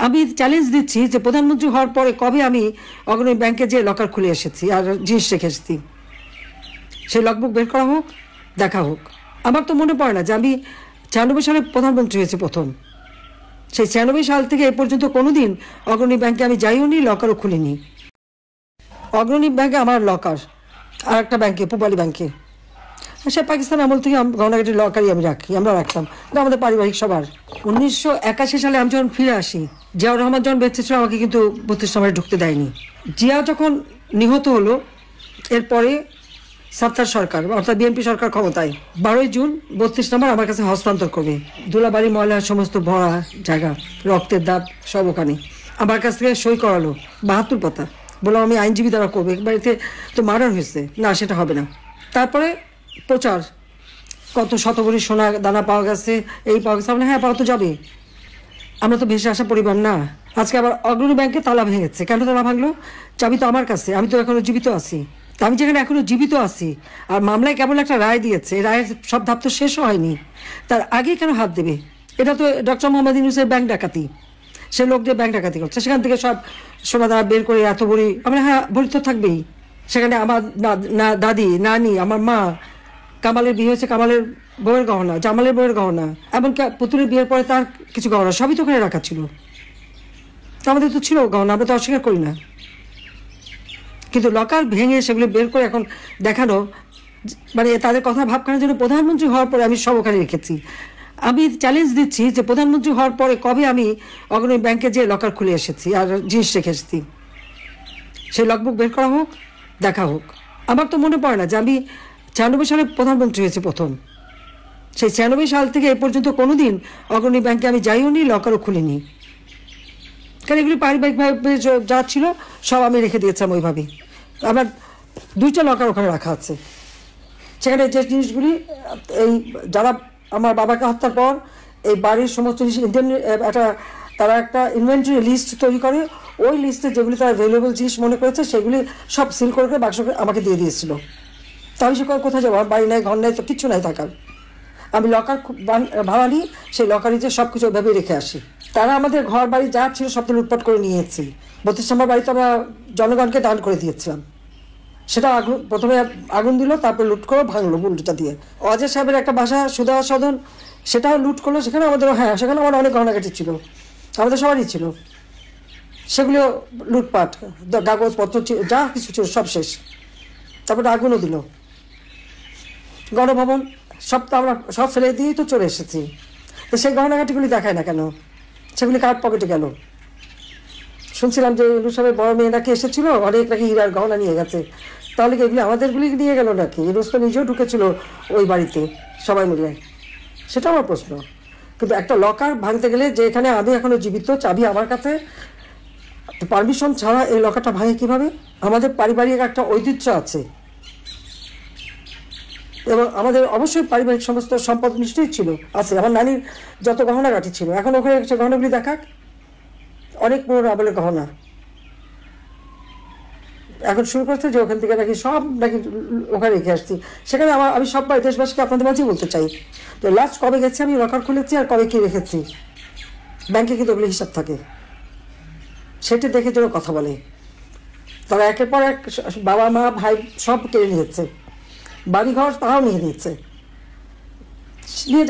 আমি চ্যালেঞ্জ দিচ্ছি যে প্রধানমন্ত্রী হওয়ার পরে কবে আমি অগ্রণী ব্যাংকে যে লকার খুলে এসেছি আর জিনিস রেখে এসেছি, সেই লগবুক বের করা হোক, দেখা হোক। আমার তো মনে পড়ে না যে আমি 96 সালে প্রধানমন্ত্রী হয়েছি প্রথম। সেই 96 সাল থেকে এ পর্যন্ত কোনোদিন অগ্রণী ব্যাংকে আমি যাইও নি, লকারও খুলিনি। অগ্রণী ব্যাংকে আমার লকার, আর একটা ব্যাংকে পূবালী ব্যাংকে, সে পাকিস্তান আমল থেকে গহনাগাটির লকারই আমি রাখি, আমরা রাখতাম, এটা আমাদের পারিবারিক সবার। 1981 সালে আমি যখন ফিরে আসি, জিয়াউর রহমান যখন বেঁচে ছিল আমাকে কিন্তু 32 নম্বরে ঢুকতে দেয়নি। জিয়া যখন নিহত হলো, এরপরে সত্তার সরকার অর্থাৎ বিএনপি সরকার ক্ষমতায়, 12 জুন 32 নম্বর আমার কাছে হস্তান্তর করবে। ধুলাবাড়ি ময়লার সমস্ত ভরা জায়গা, রক্তের দাগ সব ওখানে। আমার কাছ থেকে সই করালো 72 পাতা, বললাম আমি আইনজীবী দ্বারা করবো, বাড়িতে তো মার্ডার হয়েছে, না সেটা হবে না। তারপরে প্রচার, কত শতভরি সোনা দানা পাওয়া গেছে, এই পাওয়া গেছে, হ্যাঁ পাওয়া তো যাবে, আমরা তো ভেসে আসা পরিবার না। আজকে আবার অগ্রণী ব্যাংকে তালা ভেঙেছে, কেন তালা ভাঙলো? চাবি তো আমার কাছে, আমি তো এখনো জীবিত আছি। আমি যেখানে এখনো জীবিত আছি আর মামলায় কেবল একটা রায় দিয়েছে, এই রায়ের সব ধাপ তো শেষ হয়নি, তার আগে কেন হাত দেবে? এটা তো ডক্টর মোহাম্মদ ইউনূসের ব্যাংক ডাকাতি, সে লোক দিয়ে ব্যাংক ডাকাতি করছে, সেখান থেকে সব সোনা দানা বের করে এত ভরি, আমরা হ্যাঁ ভরি তো থাকবেই। সেখানে আমার দাদি, নানি, আমার মা, কামালের বিয়ে হয়েছে, কামালের বউয়ের গহনা, জামালের বউয়ের গহনা, এমনকি পুতুলের বিয়ের পরে তার কিছু গহনা সবই তো ওখানে রাখা ছিল। আমাদের তো ছিল গহনা, আমরা তো অস্বীকার করি না, কিন্তু লকার ভেঙে সেগুলো বের করে এখন দেখানো, মানে তাদের কথা ভাবখানার জন্য প্রধানমন্ত্রী হওয়ার পরে আমি সব ওখানে রেখেছি। আমি চ্যালেঞ্জ দিচ্ছি যে প্রধানমন্ত্রী হওয়ার পরে কবে আমি অগ্রণী ব্যাংকে যে লকার খুলে এসেছি আর জিনিস রেখে এসেছি, সেই লগবুক বের করা হোক, দেখা হোক। আমার তো মনে পড়ে না যে আমি 96 সালে প্রধানমন্ত্রী হয়েছি প্রথম। সেই 96 সাল থেকে এ পর্যন্ত কোনোদিন অগ্রণী ব্যাংকে আমি যাইও নি, লকারও খুলিনি, কারণ এগুলি পারিবারিকভাবে যা ছিল সব আমি রেখে দিয়েছিলাম ওইভাবেই। আমার 2টা লকার ওখানে রাখা আছে, সেখানে যে জিনিসগুলি এই যারা আমার বাবাকে হত্যার পর এই বাড়ির সমস্ত জিনিস তারা একটা ইনভেন্টরি লিস্ট তৈরি করে, ওই লিস্টে যেগুলি তারা ভ্যালুয়েবল জিনিস মনে করেছে সেগুলি সব সিল করে বাক্স আমাকে দিয়ে দিয়েছিল। তো আমি সে কোথায় যাবো, আমার বাড়ি নাই, ঘর নাই, তো কিচ্ছু নাই থাকার। আমি লকার ভাড়া নিই, সেই লকারে যে সব কিছু ওইভাবেই রেখে আসি। তারা আমাদের ঘর বাড়ি যা ছিল সব লুটপাট করে নিয়েছি। 32 নম্বর বাড়িতে আমরা জনগণকে দান করে দিয়েছিলাম, সেটা প্রথমে আগুন দিল, তারপরে লুট করে ভাঙলো বুলটা দিয়ে। অজয় সাহেবের একটা বাসা সুদা সদন, সেটাও লুট করলো, সেখানে আমাদেরও, হ্যাঁ সেখানে আমার অনেক গহনাগাটি ছিল, আমাদের সবারই ছিল, সেগুলো লুটপাট, কাগজপত্র যা কিছু ছিল সব শেষ। তারপরে আগুনও দিল। গণভবন সব তো আমরা সব ফেলে দিয়েই তো চলে এসেছি, তো সেই গহনাগাটিগুলি দেখায় না কেন? সেগুলি কার পকেটে গেল? শুনছিলাম যে ইউনূস সাহেবের বড় মেয়ে নাকি এসেছিল, অনেক নাকি হীরার গহনা নিয়ে গেছে, তাহলে কি এগুলি আমাদেরগুলি নিয়ে গেল নাকি? ইউনূস তো নিজেও ঢুকেছিল ওই বাড়িতে সবাই মিলে, সেটা আমার প্রশ্ন। কিন্তু একটা লকার ভাঙতে গেলে, যে এখানে আমি এখনো জীবিত, চাবি আমার কাছে, পারমিশন ছাড়া এই লকারটা ভাঙে কিভাবে? আমাদের পারিবারিক একটা ঐতিহ্য আছে এবং আমাদের অবশ্যই পারিবারিক সমস্ত সম্পদ নিশ্চয়ই ছিল, আছে। আমার নানির যত গহনাগাটি ছিল, এখন ওখানে সে গহনাগুলি দেখাক, অনেক পুরোনো আমলের গহনা। এখন শুরু করছে যে ওখান থেকে নাকি সব নাকি ওখানে রেখে আসছি। সেখানে আমি সব দেশবাসীকে আপনাদের মাঝেই বলতে চাই যে লাস্ট কবে গেছি আমি লকার খুলেছি আর কবে কি রেখেছি, ব্যাংকে কিন্তু ওগুলো হিসাব থাকে, সেটা দেখে যেন কথা বলে। তারা একের পর এক বাবা মা ভাই সব কেড়ে নিয়েছে, বাড়িঘর তারাও নিয়ে নিচ্ছে, নিয়ে